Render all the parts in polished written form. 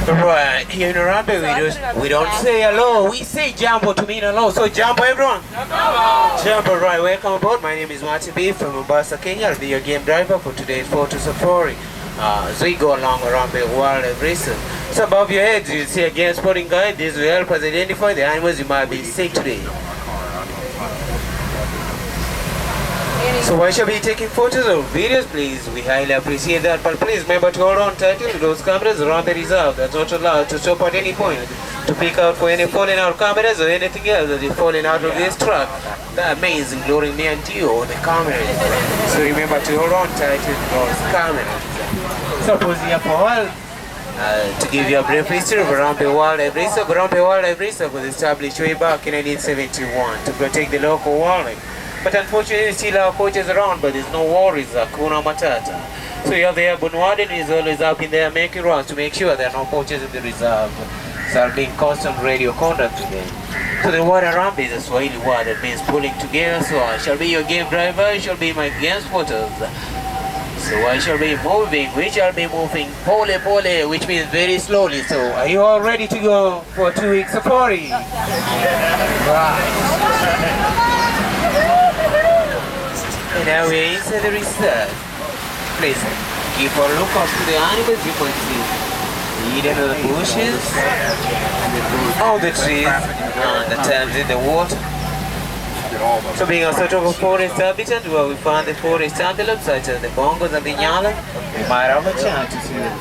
Right, here in Arambe we don't say hello, we say jumbo to mean hello. So jumbo everyone? Jumbo, right, welcome aboard. My name is Martin B from Mombasa, Kenya. I'll be your game driver for today's photo safari. As we go along around the world of research. So above your heads you'll see a game spotting guide. This will help us identify the animals you might be seeing today. So why shall we be taking photos or videos, please? We highly appreciate that, but please remember to hold on tightly to those cameras around the reserve. That's not allowed to stop at any point to pick out for any falling out cameras or anything else that is falling out of this truck. That means including me and you on the cameras. So remember to hold on tightly to those cameras. So pause here for a while. To give you a brief history of Arambe Wildlife Reserve. Arambe Wildlife Reserve was established way back in 1971 to protect the local wildlife. But unfortunately, still have poachers around, but there's no worries, Kuna Matata. So you have the urban warden is always up in there making rounds to make sure there are no poachers in the reserve. So I'll be in constant radio contact with them. So the word Arambe is a Swahili word that means pulling together. So I shall be your game driver, I shall be my game spotters. So I shall be moving, we shall be moving pole pole, which means very slowly. So are you all ready to go for a 2-week safari? Right. And now we're inside the reserve. Please keep a look out to the animals you might see. Hidden in the bushes, all the trees, and the times in the water. So being a sort of a forest habitat where we find the forest antelopes such as the bongos and the nyala, we might have a chance to see them.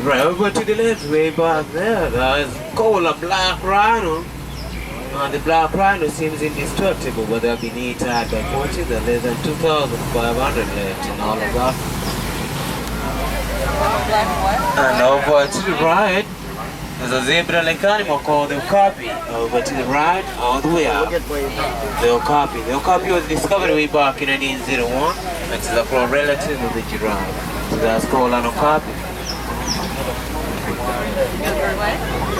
Right over to the left, way back there, there's called a black rhino. And the black rhino seems indestructible, but they've been eaten by poachers and less than 2,500 left in all of that. And over to the right, there's a zebra-like animal called the okapi. Over to the right, all the way up, the okapi. The okapi was discovered way back in 1901, and it's a close relative of the giraffe. So that's called an okapi.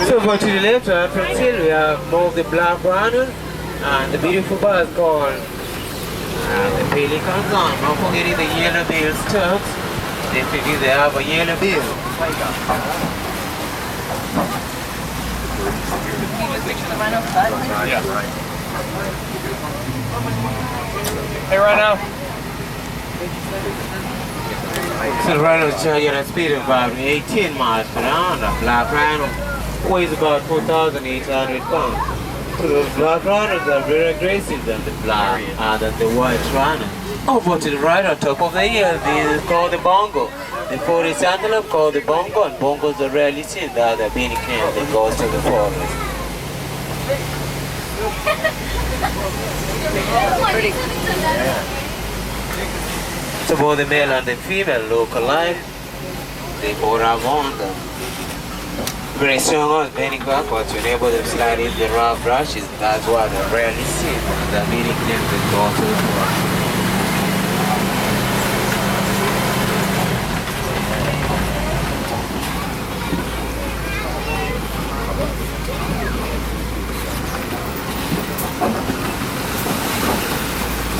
So over to the left hand from here we have more of the black rhino and the beautiful birds called the pelicans, and not forgetting the yellow-billed turks. Definitely they have a yellow bill. Yeah, right. Hey, Rhino. So the rhino is charging at a speed of about 18 miles per hour. The black rhino weighs about 4,800 pounds. So those black rhinos are very aggressive than the black than the white rhino. Over to the right on top of the hill, this is called the bongo. The forest antelope called the bongo, and bongos are rarely seen. They are the beanie can that goes to the forest. So both the male and the female look alike. They both have on them. Very strong on bending backwards to enable them to slide in the rough brushes. That's why they're rarely seen. The beanie can that go to the forest.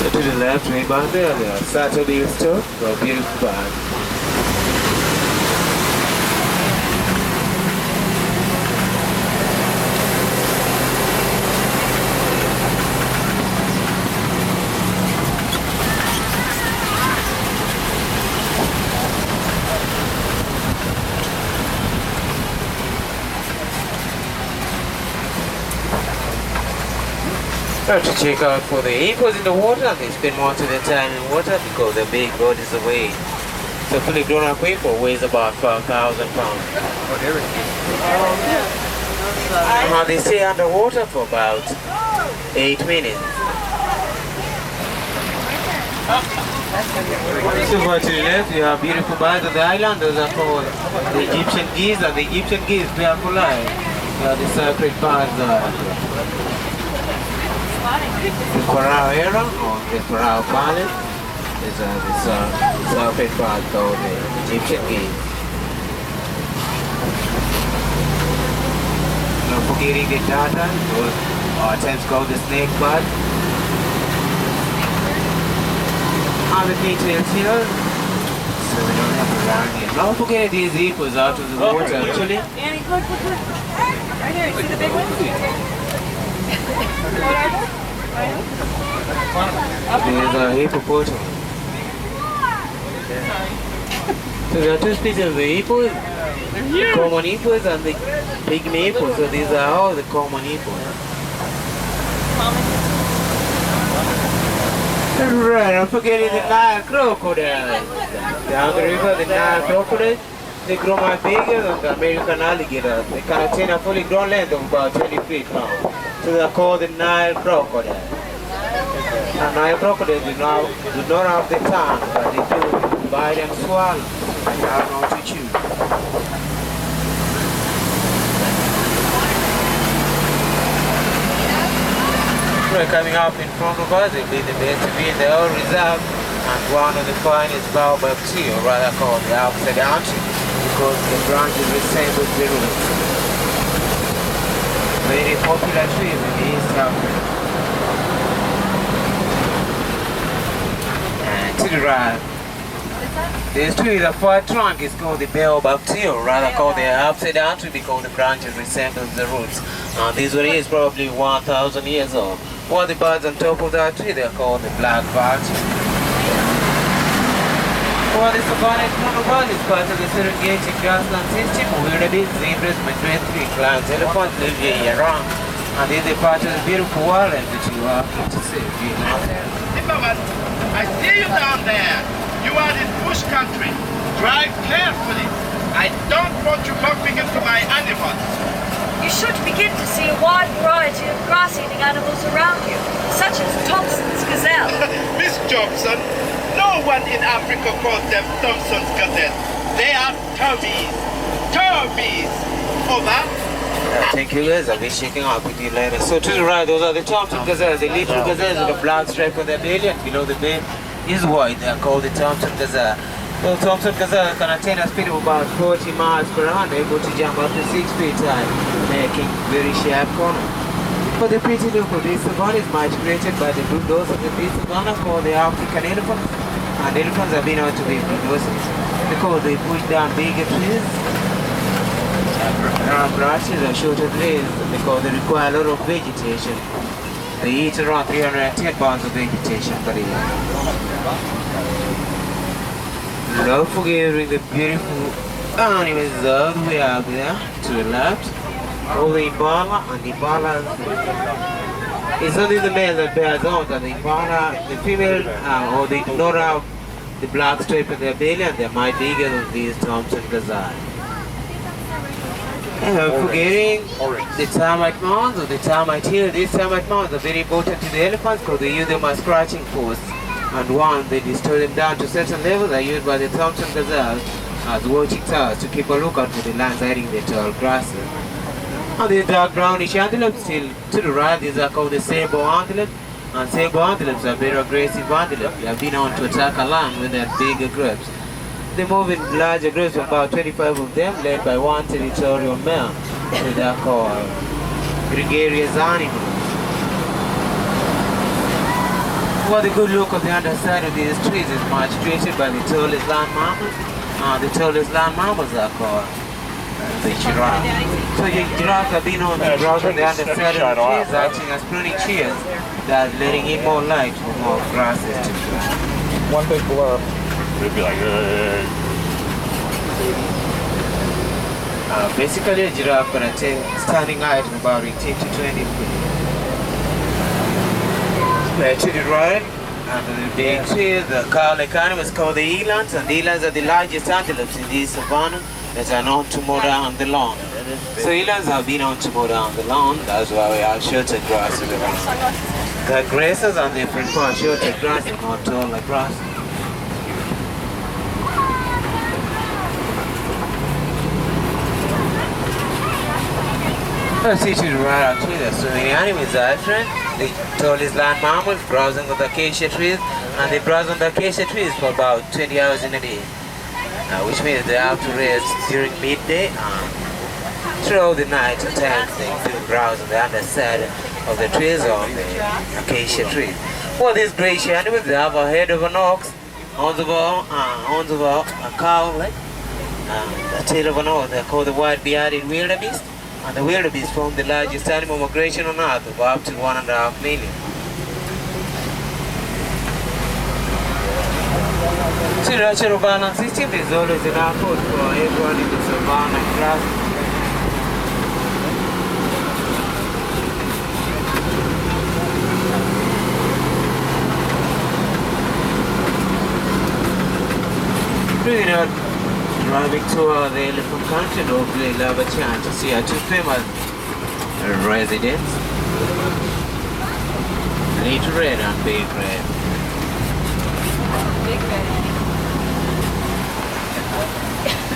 So to the left, way back there, there are Saturday store for a beautiful bag. To check out for the equals in the water, and they spend most of their time in water because their big bodies are weight. So fully grown up people weighs about 5,000 pounds. Now they stay underwater for about 8 minutes. So over to the left, you have beautiful birds on the island. Those are called the Egyptian geese, and the Egyptian geese they are polite. They are the sacred birds. The Corral era, or the Corral Palace, is the sacred bird called the Egyptian geese. Not forgetting the data, or at times called the snake bird. All the details here, so we don't around here. Don't forget these hippos out of the water actually. Annie, look. Right here, you see the big one? What are they? There's a hippopotamus. So there are two species of the hippos, the common hippos and the pygmy hippos. So these are all the common hippos. Right, I'm forgetting the Nile crocodile. Down the river, the Nile crocodile, they grow much bigger than the American alligator. They can attain a fully grown length of about 20 feet long. So they are called the Nile crocodile. And Nile crocodiles do not have the tongue, but they do bite and swallow. They have no to chew. We're coming up in front of us, it'll be the best view in the whole reserve and one of the finest baobab tree, or rather called the Alpha Country, because the branches resemble the roots. Very popular tree in the East Africa. And to the right, this tree with a flat trunk is called the baobab tree, or rather called the upside down tree because the branches resemble the roots. And this one is probably 1,000 years old. While the birds on top of that tree, they're called the black vulture. While the savanna in front of us is part of the Serengeti grassland system, wildebeest, zebras, migratory clans, elephants live here year-round. And this is part of the beautiful wildlife that you are to see. I see you down there. You are in bush country. Drive carefully. I don't want you bumping into my animals. You should begin to see a wide variety of grass-eating animals around you, such as Thompson's gazelle. Miss Johnson, no one in Africa calls them Thompson's gazelle. They are Tobies. Tobies. Over. Thank you guys, I'll be checking up with you later. So to the right, those are the Thompson gazelles, the little gazelles with a black stripe on their belly, and below the belly is white. They are called the Thompson gazelle. So Thompson gazelle can attain a speed of about 40 miles per hour, able to jump up to 6 feet high, making very sharp corners. But the pretty look of this savanna is much created by the bulldozers of the savanna called the African elephants. And elephants have been known to be bulldozers because they push down bigger trees, branches and shorter trees because they require a lot of vegetation. They eat around 310 pounds of vegetation per year. Not forgetting the beautiful animals that we have there to the left. All the impala, and the impala it's only the male that bears out, and the impala, the female, or they do not have the black stripe in their belly, and they're much bigger than these Thompson gazelle. And forgetting the termite mounds or the termite hill. These termite mounds are very important to the elephants because they use them as scratching posts. And once they destroy them down to certain levels, are used by the Thompson gazelle as watching towers to keep a lookout for the lands hiding the tall grasses. And the dark brownish antelopes still to the right, these are called the sable antelopes. And sable antelopes are very aggressive antelopes. They have been known to attack a lamb when they have bigger groups. They move in larger groups, about 25 of them, led by one territorial male. So they are called gregarious animals. Well, the good look of the underside of these trees is much created by the tallest land mammals. The tallest land mammals are called the giraffe. So the giraffes have been on the ground on the underside of the trees, acting as pruning shears, thus letting in more light for more grasses to grow. One big blur. It'd be like, basically, a giraffe can attain standing height of about 18 to 20 feet. To the right, under the big tree, the cow-like animals called the elands, and the elands are the largest antelopes in the savannah that are known to mow down the lawn. So elands have been known to mow down the lawn, that's why we have sheltered grasses around. The grasses on different parts, sheltered grass and not taller grass. Let's see to the right actually, there's so many animals out there. The tallest land mammals browsing on the acacia trees, and they browse on the acacia trees for about 20 hours in a day, which means they have to rest during midday and throughout the night. At times they do browse on the underside of the trees or on the acacia trees. Well, these grey animals, they have a head of an ox, on the wall, a cow, like, the tail of an owl, they call the white-bearded wildebeest, and the wildebeest form the largest animal migration on Earth, of up to 1.5 million. So the natural balance system is always an effort for everyone in the savannah class. Doing a driving tour of the elephant country, hopefully you'll have a chance to see our two famous residents, Little Red and Big Red. Big red.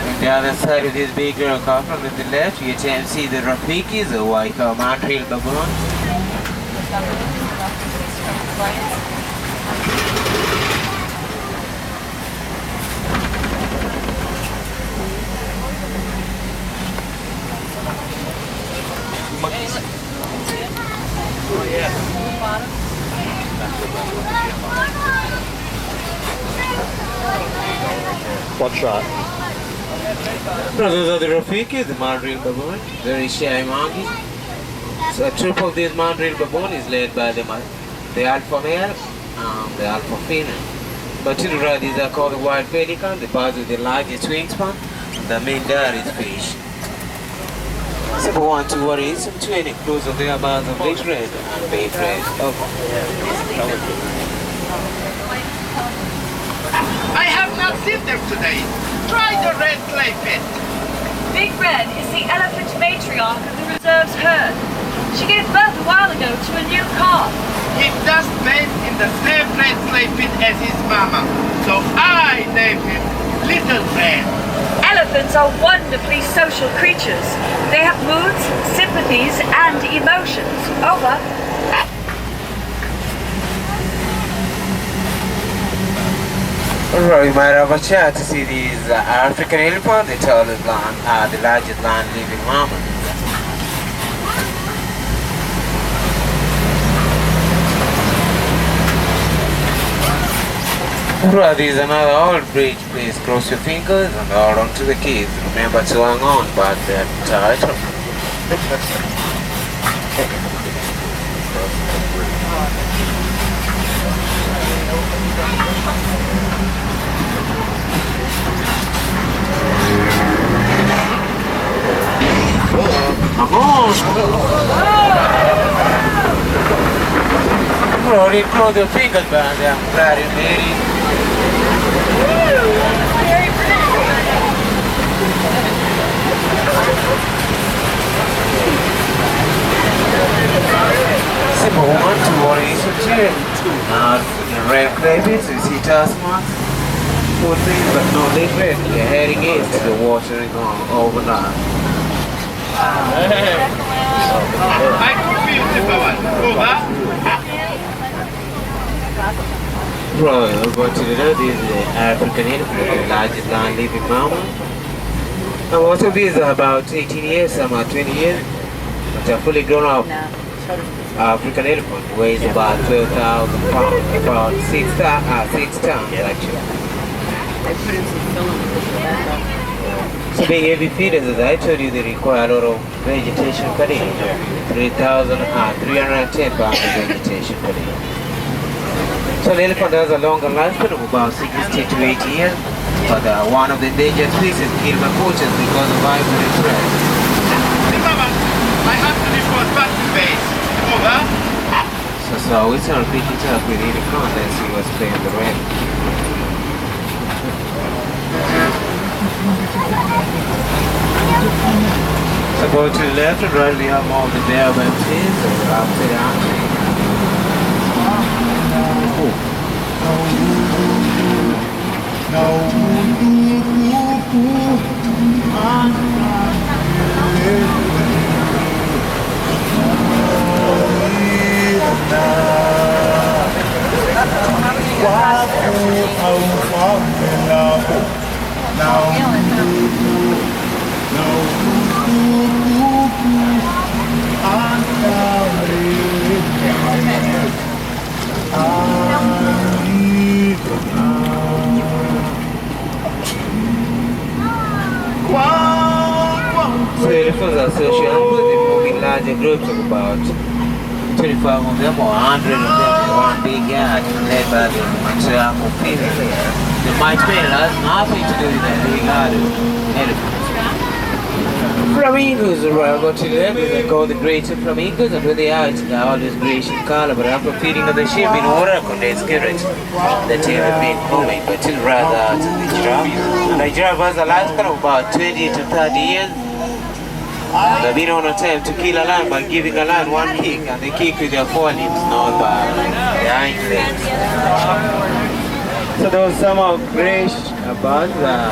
On the other side of this big girl car from the left, you can see the Rafikis, the white mountain baboon. One shot. Those are the Rafikis, the mountain baboon, very shy monkeys. So a troop of these mountain baboon is led by the alpha male and the alpha female. But to the right, these are called the white pelican, the birds with the largest wingspan, and the main diet is fish. So 1, 2 worries, 20 close of the birds of Big Red and Big Red. I have not seen them today. Try the red clay pit. Big Red is the elephant matriarch of the reserve's herd. She gave birth a while ago to a new calf. He just bathed in the same red clay pit as his mama. So I named him Little Red. Elephants are wonderfully social creatures. They have moods, sympathies, and emotions. Over. Alright, we might have a chance to see these African elephant, the tallest land, the largest land-living mammal. Alright, this is another old bridge. Please cross your fingers and hold on to the keys. Remember to hang on, but they're tight. Come on! Bro, they close your fingers, man. I'm glad you made it. Very pretty. Simple 1, 2 worries, 2. Now, the red clay bits, you see task marks. 4 things, but no liquid. You're heading east to the water is on overnight. I confused the one. Over. Right, over to the left is the African elephant, the largest land-living mammal. And most of these are about 18 years, some are 20 years, but they're fully grown up. African elephant weighs about 12,000 pounds, about 6 tons actually. So being heavy feeders, as I told you, they require a lot of vegetation per day. 310 pounds of vegetation per day. So the elephant has a longer lifespan of about 60 to 80 years, but one of the endangered species killed by poachers because of ivory threat. Mama, I have to report back to base. Over. So we start pick it up with the front and see what's playing the red. So go to the left and right, we have more of the bear webs so upside down. larger groups of about 25 of them or 100 of them in one big yard led by the matriarchal female. The white male has nothing to do with that big elephants. Flamingos are about to the left, they call the greater flamingos, and when they are, they are always grayish in color, but after feeding on the ship in water, contains carrots. The tail has been moving, but still rather out of the giraffe. And the giraffe has a lifespan of about 20 to 30 years. They've been on a attempt to kill a lion by giving a lion one kick, and they kick with their forelimbs, not by their hind legs. So there was some of grayish about the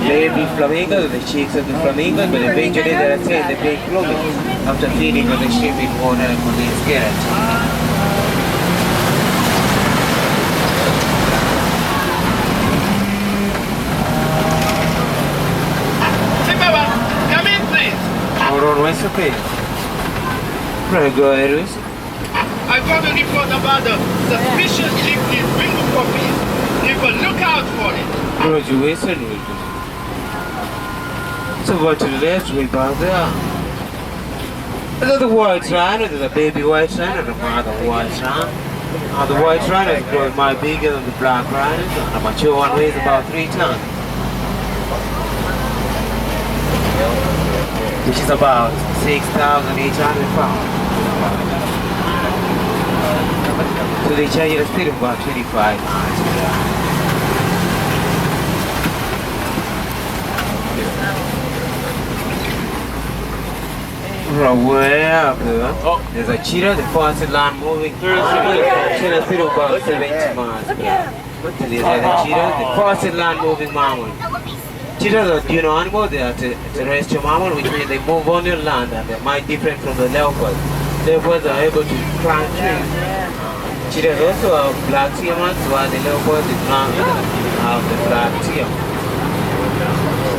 baby flamingos, the cheeks of the flamingos, but eventually they attained the big plumage after feeding on the ship in water and contains carrots. Come in, please. Hold on, where's the place? Right, go ahead, Luis. I got a report about the suspicious gypsies bingo puppies. You can look out for it. Roger, where's the Luis? So go to the left, way back there. There's the white rhino, there's a baby white rhino and a mother white rhino. The white rhino is growing much bigger than the black rhino, and the mature one weighs about 3 tons. Which is about 6,800 pounds. So they charge you a speed of about 25 miles per hour. Right way up there, there's a cheetah, the fastest land moving. Cheetah speed of about 70 miles per hour. There's a cheetah, the fastest land moving mammal. Cheetahs are dino animals, they are terrestrial mammals, which means they move on your land and they're much different from the leopards. Leopards are able to climb trees. Cheetahs also have black tear marks, while the leopards do not have the black tear.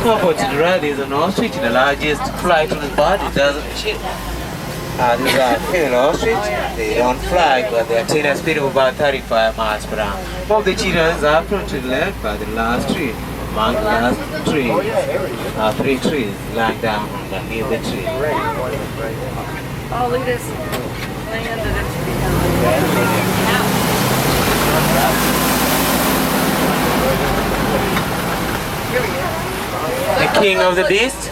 But to the right is an ostrich, the largest flight on the body, it doesn't chip. These are female ostrich, they don't fly, but they attain a speed of about 35 miles per hour. One of the cheetahs are from to the left by the last tree. Among the last trees are 3 trees lying down underneath the tree. Oh, look at this land that it's The king of the beast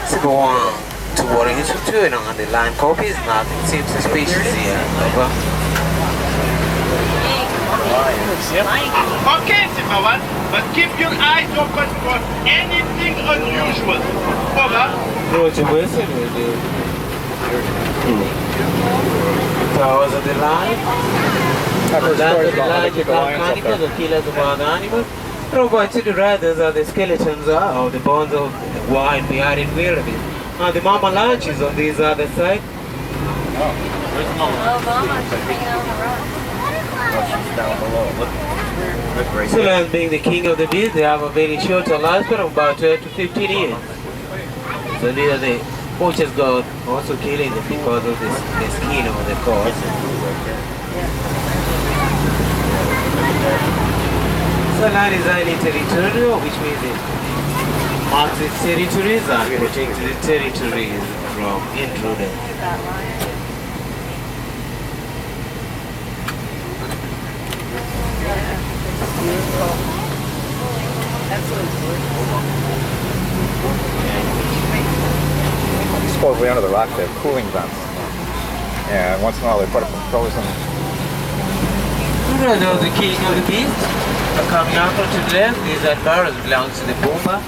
is going toward his return on the line copies. Nothing seems suspicious here. Over. Okay, Zimmerman, but keep your eyes open for anything unusual. Over. Roger Wilson will do. Towers of the line. I've heard stories about how they keep the black lions up animals, there. the killers of other animals. Over to the right, those are the skeletons or the bones of the wild behind wildebeest. The mama lunch is on this other side. Where's the mama? Oh, Mama, she's hanging out on the rock. She's down below. Look right So there. lions being the king of the beast, they have a very short lifespan of about 12 to 15 years. So these are the poachers got also killing them because of the skin of the corpse. So lion is highly territorial, which means it marks its territories and protects the territories from intruders. Supposedly under the rock they have cooling vents. Yeah, and once in a while they put up frozen. Now the king of the beast coming out to the left. These are barrels belongs to the Puma,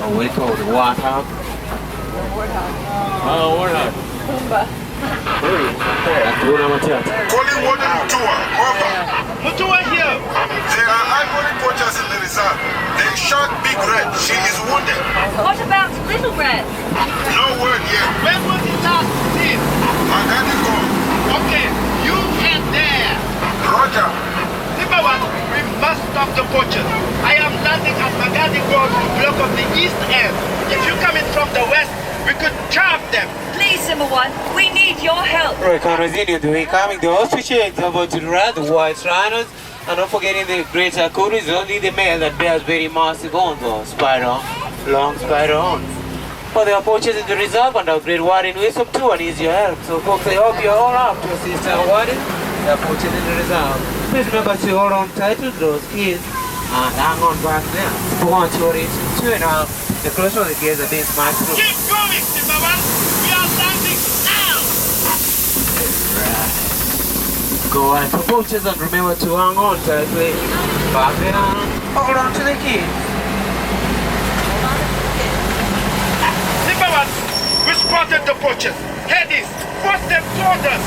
or we call the warthog. Oh, warthog. Hakuna Matata. Calling Warden Mutua, over. Mutua here. There are ivory poachers in the reserve. They shot Big Red. She is wounded. What about Little Red? No word yet. When was it last seen? Magadi gone. Okay, you head there. Roger. Zimmerman, we must stop the poachers. I am landing at Magadi Grove block of the east end. If you come in from the west, we could trap them. Please, Simba One, we need your help. Right, Conradinia, the way coming, the ostriches over to the right, the white rhinos, and not forgetting the great akuris, only the male that bears very massive horns or spider, long spider horns. for the poachers in the reserve and our great warden ways up to and needs your help. So folks, I hope you're all up to assist our warden, the poachers in the reserve. Please remember to hold on tight to those keys and hang on back there. Go on to your 2 and a half. The closure of the gates are being smashed through. Keep going, number one. We are landing now. Go on to poachers and remember to hang on tightly. Back there and hold on to the keys. Number one, we spotted the poachers. Head east. Force them toward us.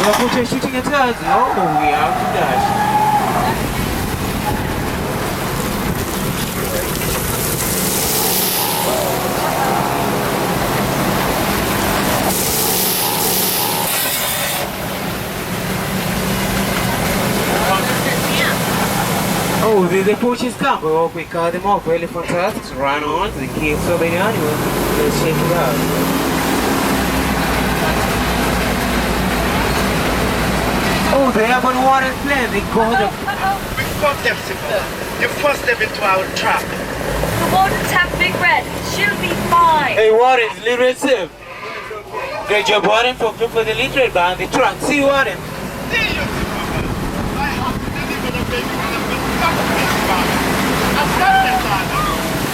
The poachers shooting at us. Oh, we have to dash. Oh, the poachers come. We hope we cut them off. Really fantastic. Run on to the cave so many animals. Let's check it out. Oh, they have on water plane. They got them. We caught them, Simba. You forced them into our trap. The wardens have Big Red. She'll be fine. Hey, Warren, literate Sim. Great job, Warren, for the literate behind the truck. See, Warren. See you, Simba. I have to deliver the baby with the best I've got them, Father.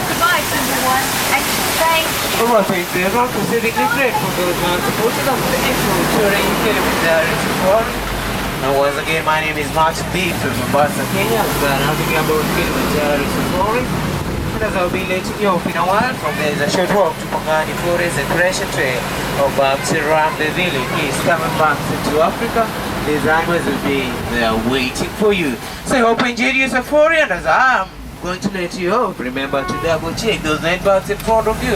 Goodbye, Simba One. And thank you. Oh, I think they're not Pacific literate for those ones supposed to come to the excellent touring Kilimanjaro Safaris. Now, once again, my name is Martin B. from Mombasa, Kenya. And I'm talking about Kilimanjaro Safaris. And as I'll be letting you off in a while, from there is a short walk to Pangani Forest and Pressure Trail of Rambe Village. Please coming back to Africa. These animals will be there waiting for you. So I hope you enjoyed your safari, and as I'm going to let you off, remember to double check those net bags in front of you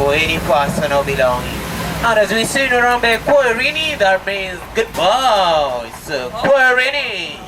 for any personal belonging. And as we say in Rambe Kwaherini, that means goodbye. So Kwaherini.